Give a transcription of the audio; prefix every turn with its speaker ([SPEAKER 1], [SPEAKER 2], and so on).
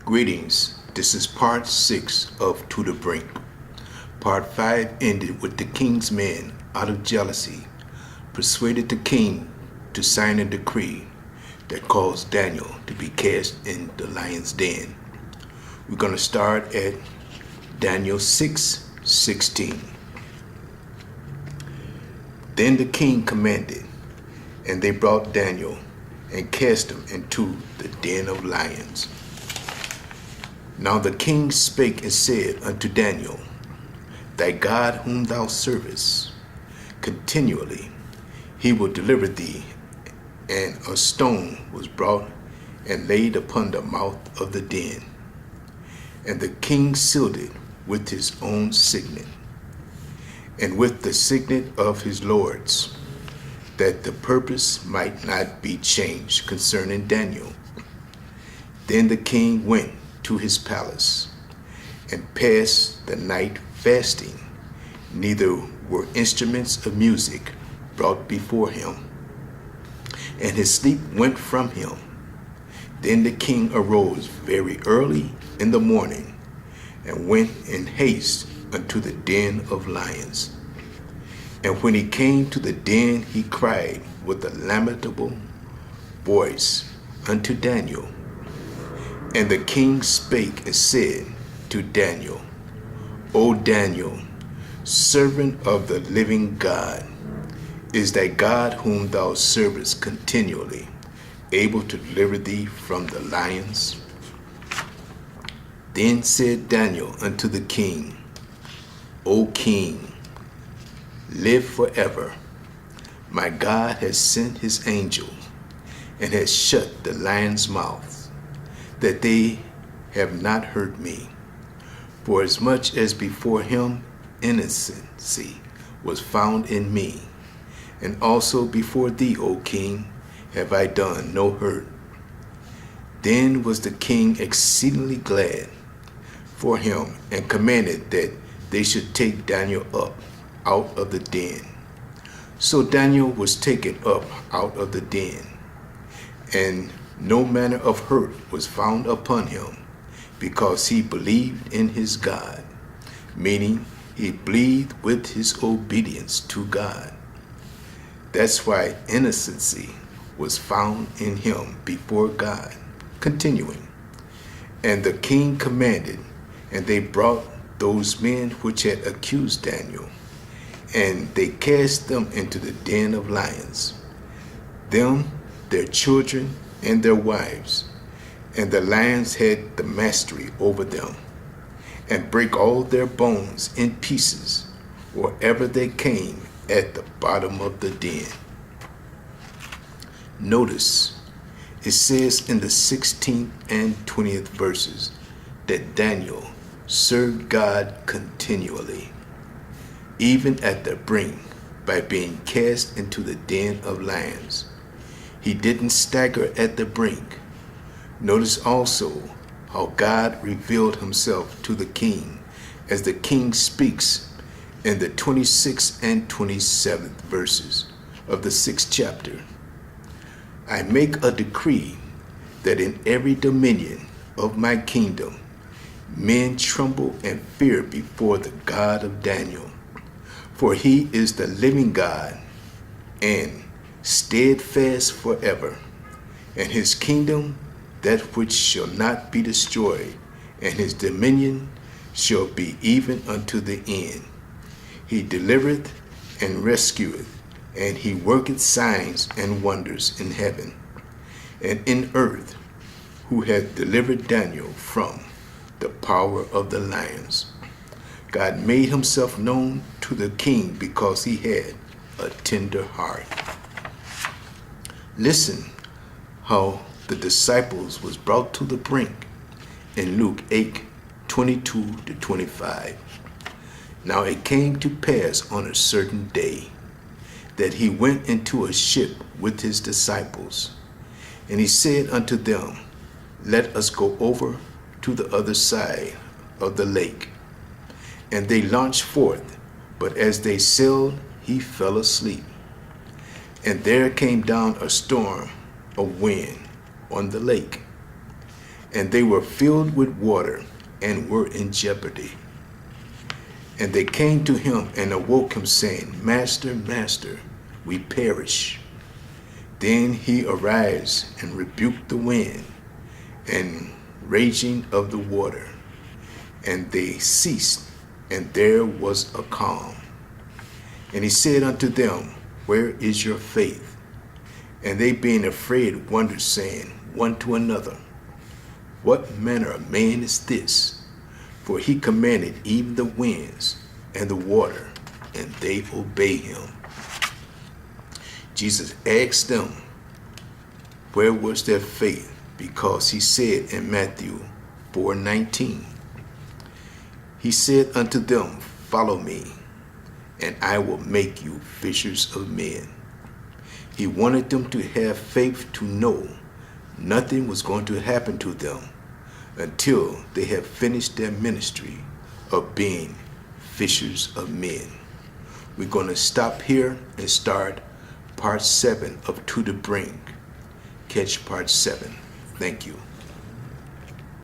[SPEAKER 1] Greetings. This is part 6 of To the Brink. Part 5 ended with the king's men, out of jealousy, persuaded the king to sign a decree that caused Daniel to be cast in the lion's den. We're going to start at Daniel 6:16. Then the king commanded, and they brought Daniel and cast him into the den of lions. Now the king spake and said unto Daniel, Thy God whom thou servest continually, he will deliver thee. And a stone was brought and laid upon the mouth of the den. And the king sealed it with his own signet, and with the signet of his lords, that the purpose might not be changed concerning Daniel. Then the king went to his palace and passed the night fasting. Neither were instruments of music brought before him, and his sleep went from him. Then the king arose very early in the morning and went in haste unto the den of lions. And when he came to the den, he cried with a lamentable voice unto Daniel. And the king spake and said to Daniel, O Daniel, servant of the living God, is thy God whom thou servest continually able to deliver thee from the lions? Then said Daniel unto the king, O king, live forever. My God has sent his angel and has shut the lion's mouth, that they have not hurt me. For as much as before him innocency was found in me, and also before thee, O king, have I done no hurt. Then was the king exceedingly glad for him, and commanded that they should take Daniel up out of the den. So Daniel was taken up out of the den, and no manner of hurt was found upon him, because he believed in his God, meaning he believed with his obedience to God. That's why innocency was found in him before God. Continuing, and the king commanded, and they brought those men which had accused Daniel, and they cast them into the den of lions, them, their children, and their wives, and the lions had the mastery over them, and break all their bones in pieces wherever they came at the bottom of the den. Notice, it says in the 16th and 20th verses that Daniel served God continually, even at the brink, by being cast into the den of lions. He didn't stagger at the brink. Notice also how God revealed himself to the king, as the king speaks in the 26th and 27th verses of the 6th chapter. I make a decree that in every dominion of my kingdom, men tremble and fear before the God of Daniel, for he is the living God and steadfast forever, and his kingdom that which shall not be destroyed, and his dominion shall be even unto the end. He delivereth and rescueth, and he worketh signs and wonders in heaven and in earth, who hath delivered Daniel from the power of the lions. God made himself known to the king because he had a tender heart. Listen how the disciples was brought to the brink in Luke 8:22-25. Now it came to pass on a certain day that he went into a ship with his disciples, and he said unto them, Let us go over to the other side of the lake. And they launched forth, but as they sailed, he fell asleep. And there came down a storm of wind on the lake, and they were filled with water and were in jeopardy. And they came to him and awoke him, saying, Master, Master, we perish. Then he arose and rebuked the wind and raging of the water, and they ceased, and there was a calm. And he said unto them, Where is your faith? And they being afraid wondered, saying one to another, What manner of man is this? For he commanded even the winds and the water, and they obey him. Jesus asked them, Where was their faith? Because he said in Matthew 4:19, He said unto them, Follow me, and I will make you fishers of men. He wanted them to have faith to know nothing was going to happen to them until they have finished their ministry of being fishers of men. We're going to stop here and start part 7 of To the Brink. Catch part 7. Thank you.